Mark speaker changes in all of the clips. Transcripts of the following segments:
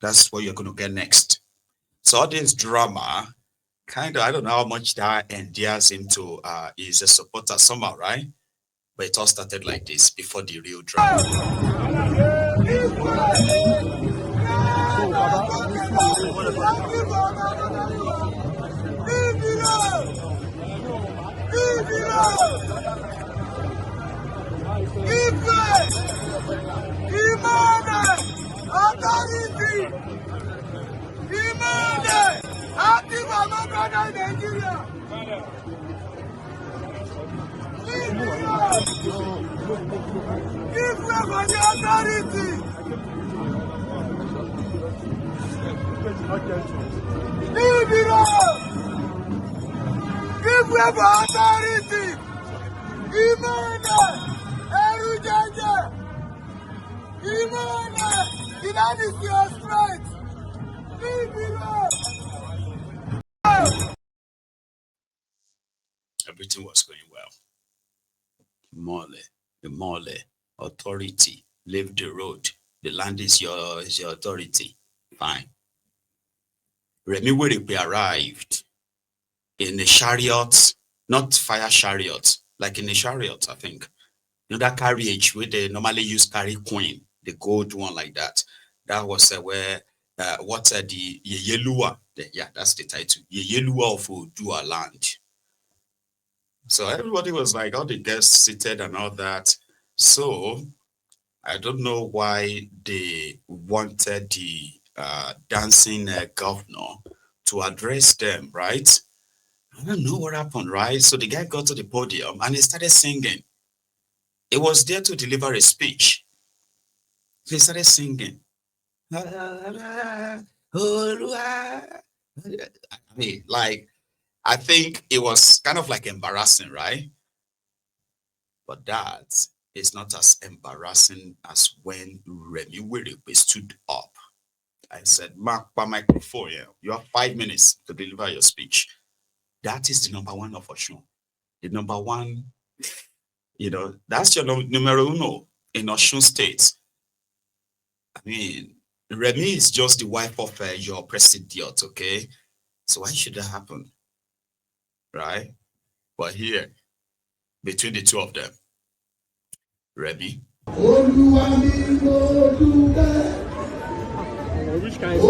Speaker 1: That's what you're going to get next. So all this drama, kind of, I don't know how much that endears him to is a supporter somehow, right? But it all started like this before the real drama. Everything was going well. Mole, authority, leave the road. The land is your authority. Fine. Remi Werepe arrived in a chariot, not fire chariot, like in a chariot, I think. You know that carriage where they normally use carry queen, the gold one like that. That was where the Yeyelua, yeah, that's the title. Yeyelua of Odua land. So everybody was like, all the guests seated and all that. So I don't know why they wanted the dancing governor to address them, right? I don't know what happened, right? So the guy got to the podium and he started singing. He was there to deliver a speech. So he started singing. I mean, like, I think it was kind of like embarrassing, right? But that is not as embarrassing as when Remi Werepe stood up. I said, Mark, by microphone, yeah, you have 5 minutes to deliver your speech. That is the number one of Oshun. The number one, that's your numero uno in Oshun State. I mean, Remi is just the wife of your president, okay? So why should that happen? Right? But here, between the two of them, Remi.
Speaker 2: Which kind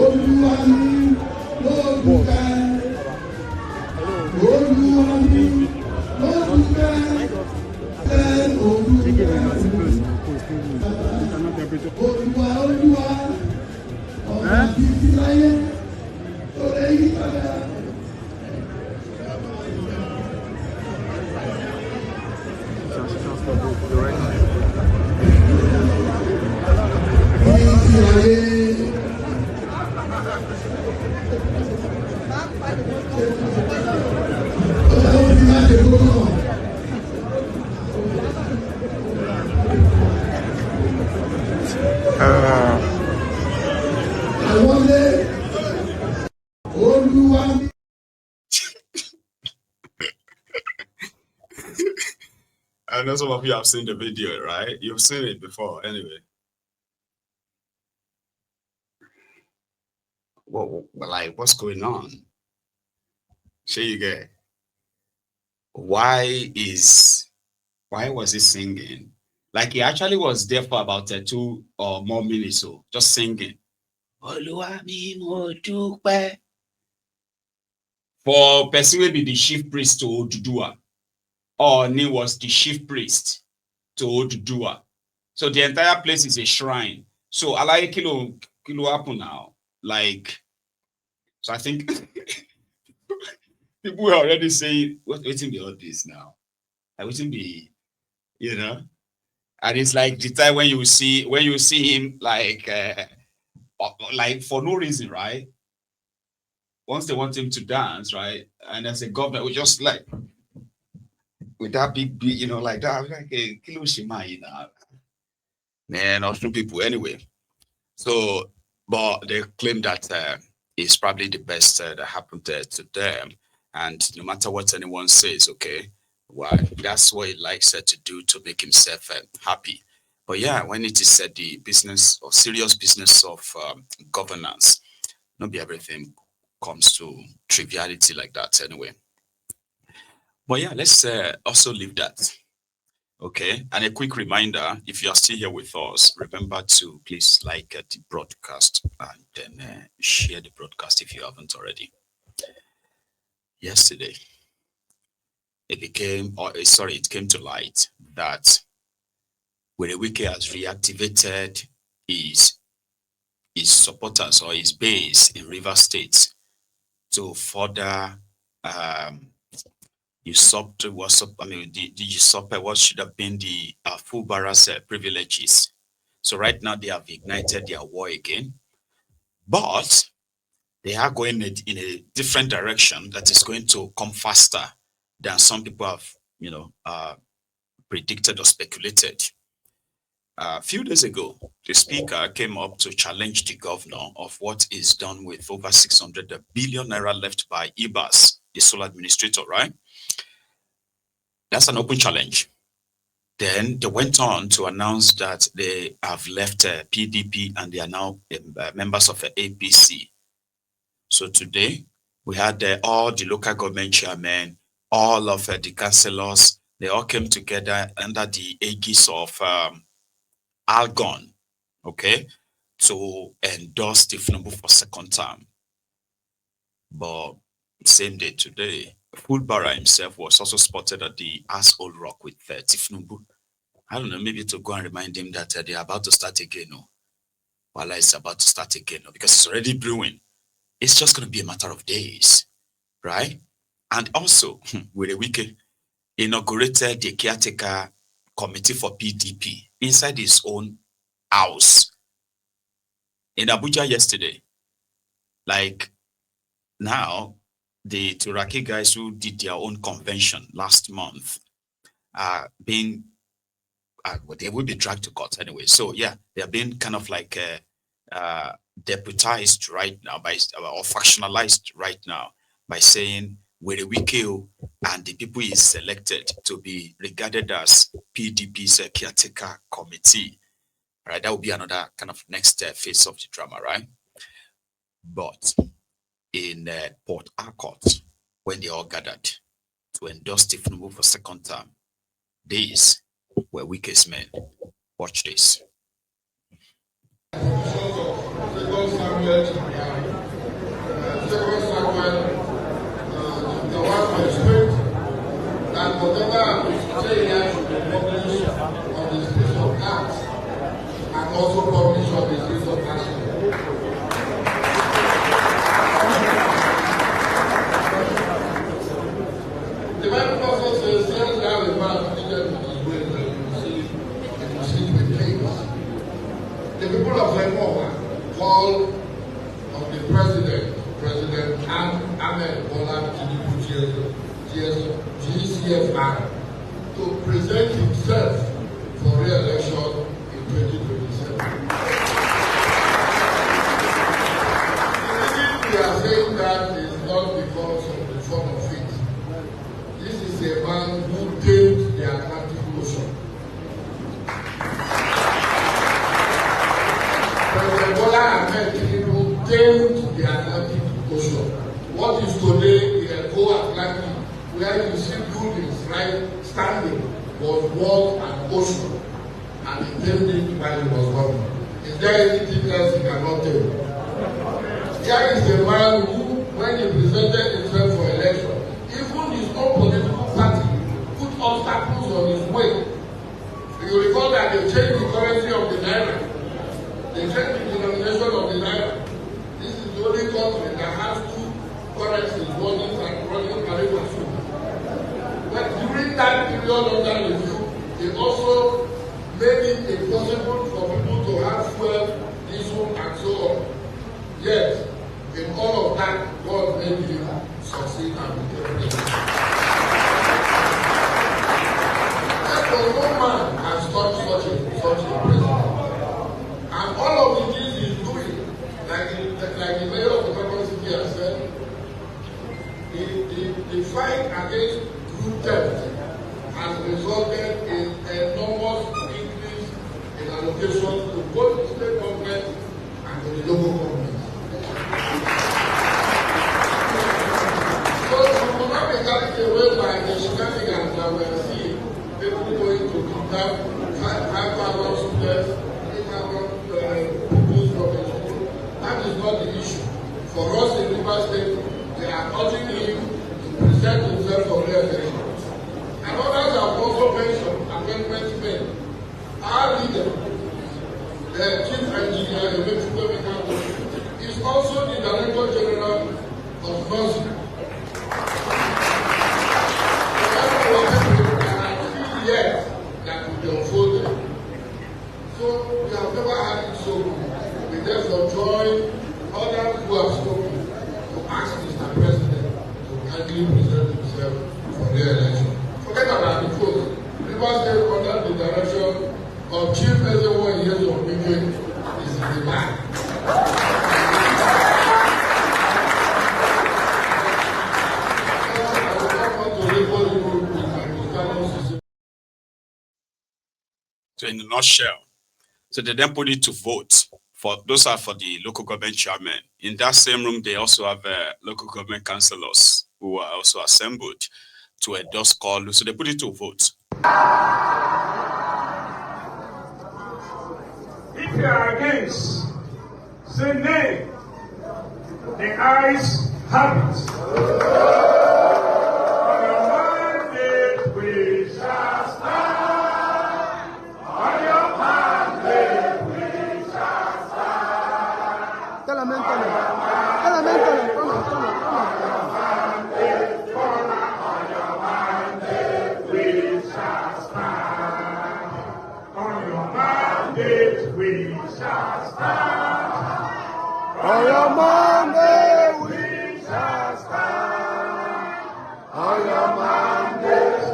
Speaker 1: I know some of you have seen the video, right? You've seen it before, anyway. What's going on? Sure you get. Why was he singing? Like he actually was there for about 2 or more minutes, so just singing. For person will be the chief priest to Odudua. Ooni was the chief priest to Odudua. So the entire place is a shrine. So Alaye kilo happen now. Like, so I think people were already saying, waiting be all this now? I waiting be, and it's like the time when you see him like for no reason, right? Once they want him to dance, right? And as a governor, we just like with that big, like that. I was like a kilo shima, Man, Austrian people anyway. So, but they claim that it's probably the best that happened to them. And no matter what anyone says, okay, why that's what he likes to do to make himself happy. But yeah, when it is the business or serious business of governance, not be everything comes to triviality like that anyway. But yeah, let's also leave that. Okay. And a quick reminder, if you are still here with us, remember to please like the broadcast and then share the broadcast if you haven't already. Yesterday, it came to light that Wike has reactivated his supporters or his base in River State to further usurp the usurper what should have been the full barracks privileges. So right now they have ignited their war again, but they are going in a different direction that is going to come faster than some people have, predicted or speculated. A few days ago, the speaker came up to challenge the governor of what is done with over 600 billion naira left by IBAS, the sole administrator, right? That's an open challenge. Then they went on to announce that they have left PDP and they are now members of APC. So today, we had all the local government chairmen, all of the councillors, they all came together under the aegis of Algon, okay, to endorse Tinubu for second term. But same day today, Fulbara himself was also spotted at the Asshole Rock with Tinubu. I don't know, maybe to go and remind him that they're about to start again. While it's about to start again, because it's already brewing. It's just going to be a matter of days, right? And also, with Wike inaugurated the caretaker committee for PDP inside his own house in Abuja yesterday. Like now, the Turaki guys who did their own convention last month are being, they will be dragged to court anyway. So yeah, they are being kind of like deputized right now or factionalized right now by saying where Wike and the people he selected to be regarded as PDP's caretaker committee. Right, that will be another kind of next phase of the drama, right? But in Port Harcourt, when they all gathered to endorse Tinubu for second term, these were Wike's men. Watch this.
Speaker 2: And whatever is saying here should be published on the streets of acts and also published on the streets of action. The Bible also says, "Send down a man seated with his ways, and you see with kings." The people of Lemoa call on the President Ahmed Bola Tinubu GCFR to present himself for re-election in 2027. The reason we are saying that is not because of the form of it. This is a man who tamed the Atlantic Ocean. President Bola Ahmed Tinubu tamed the Atlantic Ocean. What is today the Atlantic, where you see buildings right standing, was wall and ocean, and he tamed it while he was gone. Is there anything else he cannot tell? Here is a man who, when he presented himself for election, even his own political party put obstacles on his way. You recall that they changed the currency of the naira. They changed the denomination of the naira. This is the only country that has two currencies, running Karibasu. But during that period under review, they also made it impossible for people to have fuel, diesel, and so on. Yet, in all of that, God made him succeed and become president. Therefore, no man has touched such a president. And all of the things he's doing, like the mayor of the capital city has said, the fight against group theft has resulted in enormous increase in implications to both the state government and to the local government. So we will not be carried away by the shenanigans that we are seeing. People going to kidnap 5,000 students, 8,000 pupils from the school. That is not the issue. For us in Rivers State, we are urging him to present himself for re-election. And others have also mentioned amendments made. Our leader, the chief engineer, is also the Director General of Nursing. Yet that will be unfolded. So we have never had it so good. We therefore join others who have spoken to ask Mr. President to kindly present himself for re-election. Forget about the vote. Rivers State under the direction of Chief Ezewo Ihezu Wike is in the line.
Speaker 1: So in a nutshell, so they then put it to vote. Those are for the local government chairman. In that same room, they also have local government councillors who are also assembled to endorse call. So they put it to vote.
Speaker 3: If you are against, say nay. The ayes have it. On your mandate we shall stand. On your mandate we shall stand.
Speaker 4: Tell him, come on.
Speaker 3: We shall stand. On your mandate we shall stand.
Speaker 4: On your mandate
Speaker 3: We shall stand.
Speaker 4: on your mandate.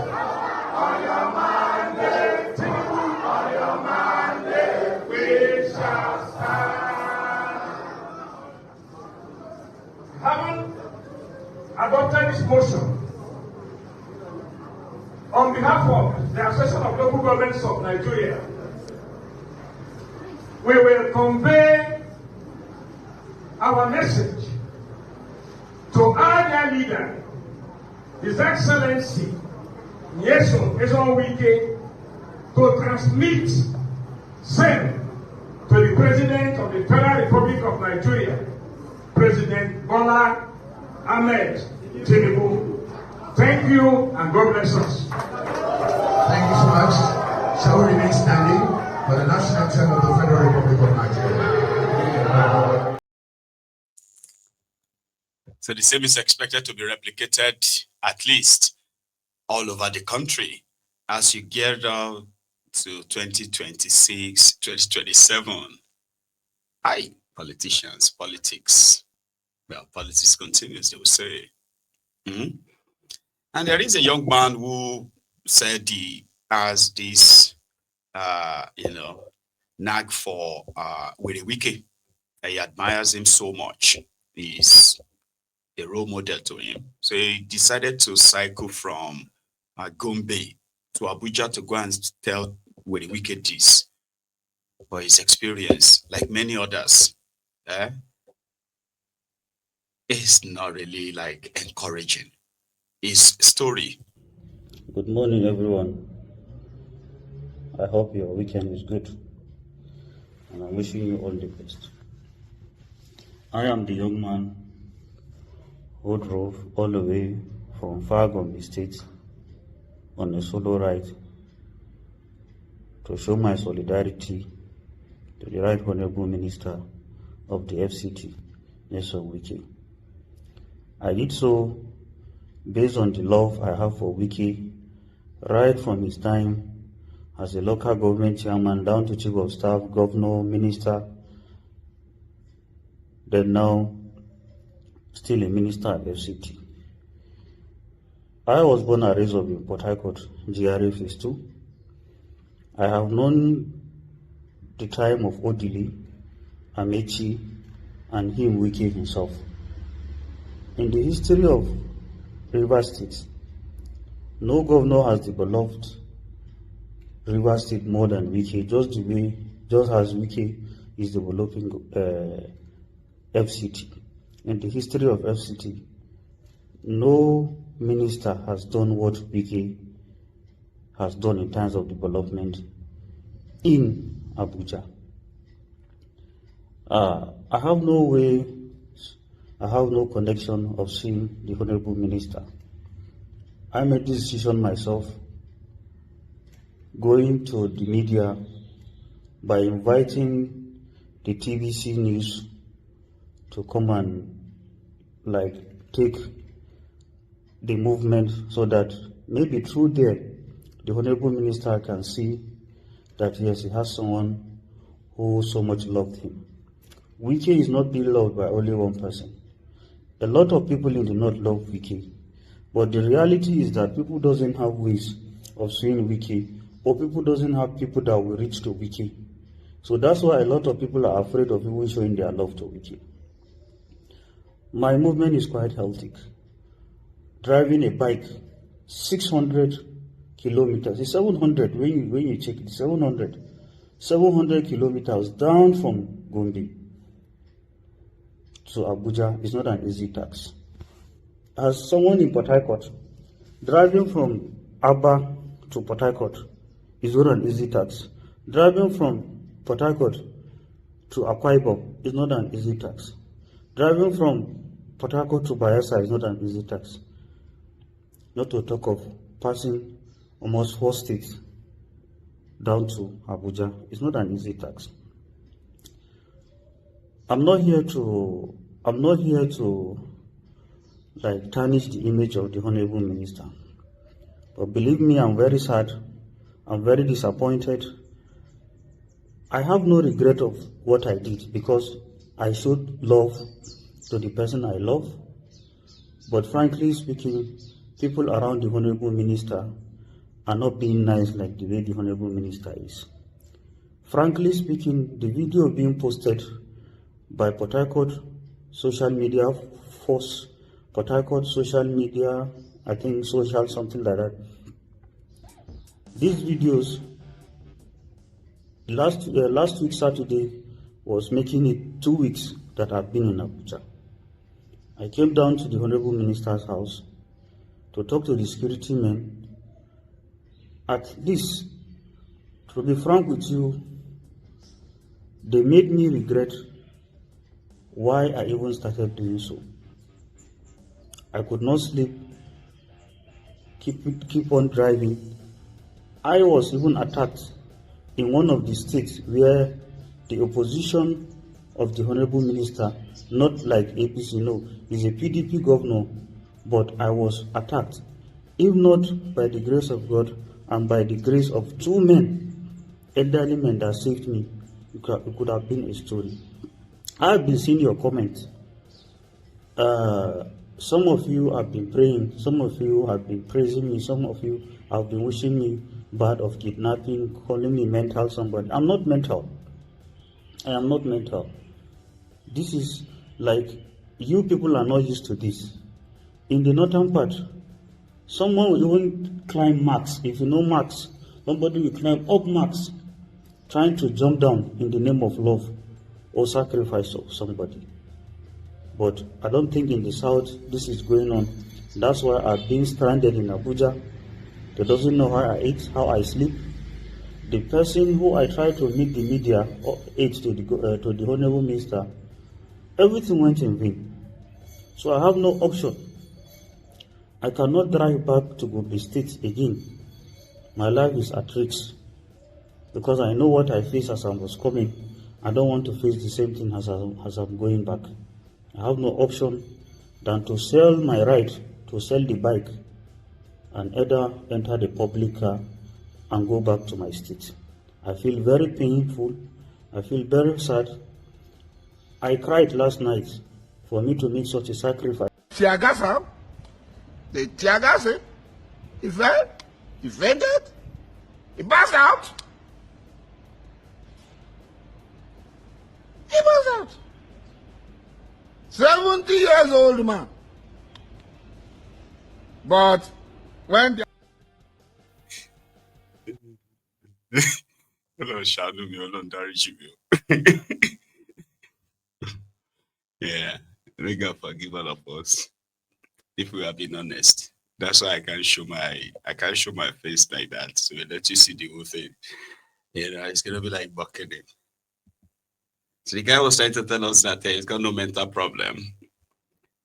Speaker 3: On your mandate, on your mandate, we shall stand. Having adopted this motion, on behalf of the Association of Local Governments of Nigeria, we will convey our message to our dear leader, His Excellency Nyesom Wike, to transmit same to the President of the Federal Republic of Nigeria, President Bola Ahmed Tinubu. Thank you and God bless us.
Speaker 5: Thank you so much. Shall we remain standing for the national anthem of the Federal Republic of Nigeria?
Speaker 1: So the same is expected to be replicated at least all over the country as you get to 2026, 2027. Hi, politicians, politics. Well, politics continues, they will say. And there is a young man who said he has this, knack for Wike. He admires him so much. He's a role model to him. So he decided to cycle from Gombe to Abuja to go and tell Wike this. For his experience, like many others, it's not really like encouraging. His story.
Speaker 6: Good morning, everyone. I hope your weekend is good, and I'm wishing you all the best. I am the young man who drove all the way from far Gombe State on a solo ride to show my solidarity to the Right Honorable Minister of the FCT, Nyesom Wike. I did so based on the love I have for Wike, right from his time as a local government chairman down to chief of staff, governor, minister, then now still a minister at FCT. I was born and raised up in Port Harcourt, GRA Phase 2. I have known the time of Odili, Amechi, and him, Wike himself. In the history of Rivers State, no governor has developed Rivers State more than Wike, just the way just as Wike is developing FCT. In the history of FCT, no minister has done what Wike has done in terms of development in Abuja. I have no connection of seeing the Honorable Minister. I made this decision myself, going to the media by inviting the TVC News to come and take the movement, so that maybe through there the Honorable Minister can see that yes, he has someone who so much loved him. Wike is not being loved by only one person. A lot of people in the north love Wike, but the reality is that people doesn't have ways of seeing Wike, or people doesn't have people that will reach to Wike. So that's why a lot of people are afraid of even showing their love to Wike. My movement is quite healthy. Driving a bike 600 kilometers, it's 700 when you check it, 700 kilometers down from Gombe to Abuja is not an easy task. As someone in Port Harcourt, driving from Aba to Port Harcourt is not an easy task. Driving from Port Harcourt to Akwa Ibom is not an easy task. Driving from Port Harcourt to Bayelsa is not an easy task. Not to talk of passing almost 4 states down to Abuja. It's not an easy task. I'm not here to tarnish the image of the Honorable Minister. But believe me, I'm very sad. I'm very disappointed. I have no regret of what I did, because I showed love to the person I love. But frankly speaking, people around the Honorable Minister are not being nice like the way the Honorable Minister is. Frankly speaking, the video being posted by Port Harcourt social media force, Port Harcourt social media, I think social something like that. These videos, last week Saturday was making it 2 weeks that I've been in Abuja. I came down to the Honorable Minister's house to talk to the security men. At least, to be frank with you, they made me regret why I even started doing so. I could not sleep, keep on driving. I was even attacked in one of the states where the opposition of the Honorable Minister, not like APC, no, is a PDP governor, but I was attacked. If not by the grace of God and by the grace of 2 men, elderly men that saved me, it could have been a story. I've been seeing your comments. Some of you have been praying, some of you have been praising me, some of you have been wishing me bad of kidnapping, calling me mental somebody. I'm not mental. I am not mental. This is like, you people are not used to this. In the northern part, someone will even climb marks. If you know marks, somebody will climb up marks, trying to jump down in the name of love or sacrifice of somebody. But I don't think in the south this is going on. That's why I've been stranded in Abuja. They doesn't know how I eat, how I sleep. The person who I tried to meet the media or aid to the Honorable Minister, everything went in vain. So I have no option. I cannot drive back to Gombe State again. My life is at risk because I know what I faced as I was coming. I don't want to face the same thing as I'm going back. I have no option than to sell my right to sell the bike and either enter the public car and go back to my state. I feel very painful. I feel very sad. I cried last night for me to make such a sacrifice.
Speaker 2: Tiagasa, they tiagas him. He fell. He fainted. He passed out. He passed out. 70 years old man. But when
Speaker 1: Ọlọ́run ṣàánú mi, Ọlọ́run dáríjì mi o. Yeah, may God forgive all of us if we are being honest. That's why I can't show my face like that. So we let you see the whole thing. You know, it's gonna be like bucketing. So the guy was trying to tell us that he's got no mental problem.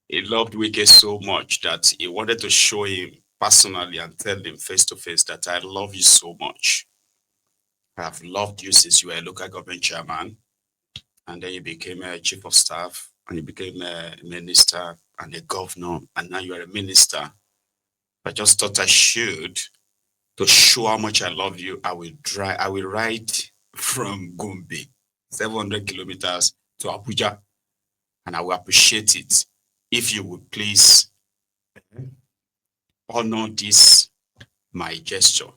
Speaker 1: He loved Wike so much that he wanted to show him personally and tell him face to face that I love you so much. I've loved you since you were a local government chairman, and then you became a chief of staff, and you became a minister and a governor, and now you are a minister. I just thought I should, to show how much I love you. I will ride from Gombe, 700 kilometers to Abuja, and I will appreciate it if you would please honor this my gesture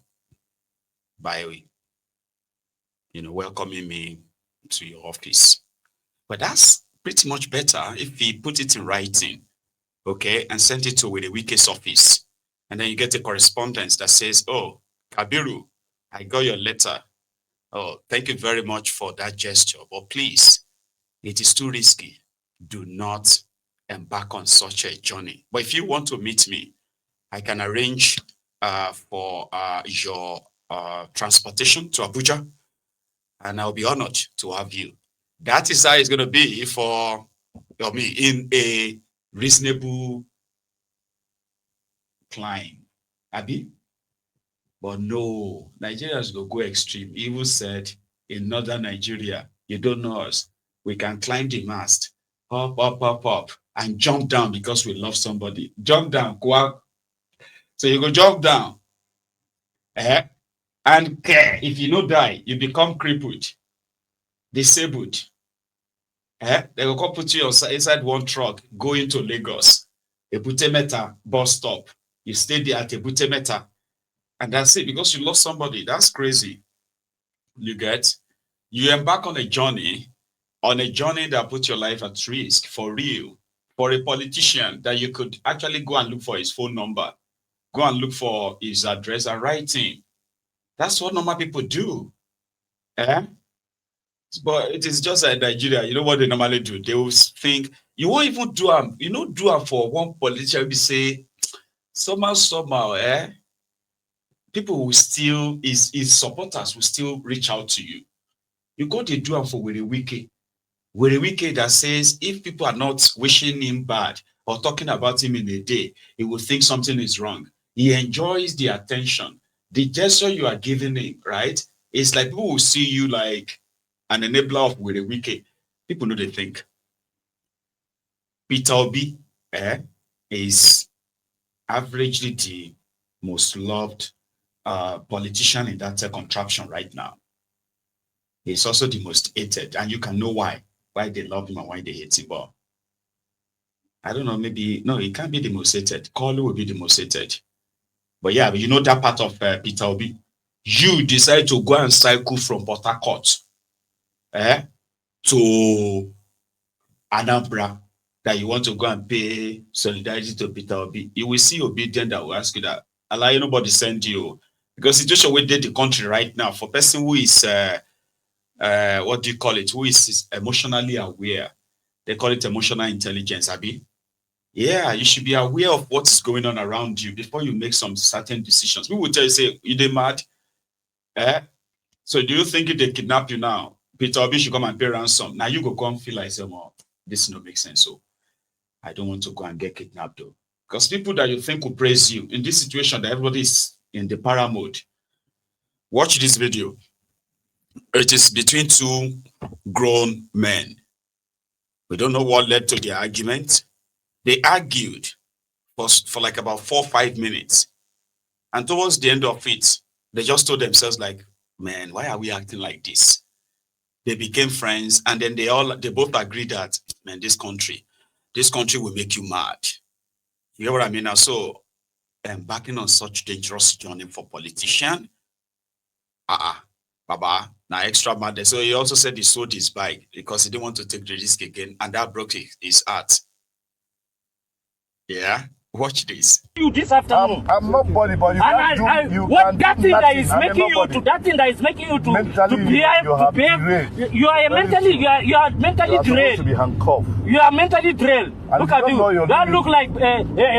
Speaker 1: by welcoming me to your office. But that's pretty much better if he put it in writing, okay, and sent it to Wike's office. And then you get a correspondence that says, oh, Kabiru, I got your letter. Oh, thank you very much for that gesture. But please, it is too risky. Do not embark on such a journey. But if you want to meet me, I can arrange for your transportation to Abuja, and I'll be honored to have you. That is how it's going to be for me in a reasonable climb. Abi? But no, Nigerians will go extreme. He even said in northern Nigeria, you don't know us. We can climb the mast, up, up, up, up, and jump down because we love somebody. Jump down, quack. So you go jump down. And if you no die, you become crippled, disabled. They will come put you inside one truck, go into Lagos, Ebutemeta bus stop. You stay there at Ebutemeta, and that's it, because you lost somebody. That's crazy. You get? You embark on a journey that puts your life at risk for real. For a politician that you could actually go and look for his phone number, go and look for his address and write him. That's what normal people do. But it is just like Nigeria. You know what they normally do? They will think, you won't even do them. You know, do them for one politician. We say, somehow, people will still, his supporters will still reach out to you. You go to do them for Wike that says, if people are not wishing him bad or talking about him in a day, he will think something is wrong. He enjoys the attention. The gesture you are giving him, right? It's like people will see you like an enabler of Wike. People know they think. Peter Obi is averagely the most loved politician in that contraption right now. He's also the most hated, and you can know why they love him and why they hate him. But I don't know, maybe, no, he can't be the most hated. Kolu will be the most hated. But yeah, you know that part of Peter Obi. You decide to go and cycle from Port Harcourt to Anambra, that you want to go and pay solidarity to Peter Obi. You will see Obedient that will ask you that, allow nobody send you. Because situation we did the country right now, for person who is, what do you call it, who is emotionally aware, they call it emotional intelligence, Abi. Yeah, you should be aware of what is going on around you before you make some certain decisions. We will tell you, say, you they mad? So do you think if they kidnap you now, Peter Obi should come and pay ransom? Now you go come feel like, say, well, this no make sense. So I don't want to go and get kidnapped though. Because people that you think will praise you in this situation that everybody is in the para mode. Watch this video. It is between two grown men. We don't know what led to their argument. They argued for like about 4 or 5 minutes. And towards the end of it, they just told themselves like, man, why are we acting like this? They became friends, and then they both agreed that, man, this country will make you mad. You know what I mean? Now, so embarking on such dangerous journey for politician, Baba, now extra mad. So he also said he sold his bike because he didn't want to take the risk again, and that broke his heart. Yeah. Watch this.
Speaker 7: You this afternoon.
Speaker 4: I'm nobody, but you
Speaker 7: And
Speaker 4: can't do. You
Speaker 7: what
Speaker 4: can't
Speaker 7: that
Speaker 4: do
Speaker 7: thing that
Speaker 4: nothing.
Speaker 7: is
Speaker 4: I'm
Speaker 7: making you
Speaker 4: nobody.
Speaker 7: to that thing that is making you to
Speaker 4: Mentally,
Speaker 7: behave
Speaker 4: you have derailed.
Speaker 7: you are
Speaker 4: Very
Speaker 7: mentally
Speaker 4: true.
Speaker 7: you are mentally
Speaker 4: You are supposed
Speaker 7: drained.
Speaker 4: to be handcuffed.
Speaker 7: You are mentally drained.
Speaker 4: And
Speaker 7: Look
Speaker 4: you
Speaker 7: at
Speaker 4: don't
Speaker 7: you.
Speaker 4: know your
Speaker 7: Don't
Speaker 4: limit.
Speaker 7: look like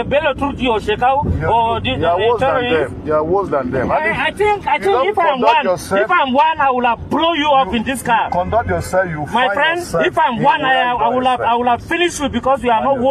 Speaker 7: Bello Turji or Shekau or the
Speaker 4: You are worse than
Speaker 7: terrorists.
Speaker 4: them. You are worse than them.
Speaker 7: I think
Speaker 4: don't
Speaker 7: if I'm
Speaker 4: conduct
Speaker 7: one,
Speaker 4: yourself-
Speaker 7: if I'm one, I will have blow you up in this car.
Speaker 4: Conduct yourself. You
Speaker 7: My
Speaker 4: find
Speaker 7: friend,
Speaker 4: yourself
Speaker 7: if I'm
Speaker 4: in
Speaker 7: one,
Speaker 4: where you
Speaker 7: I will have finished you because you are not.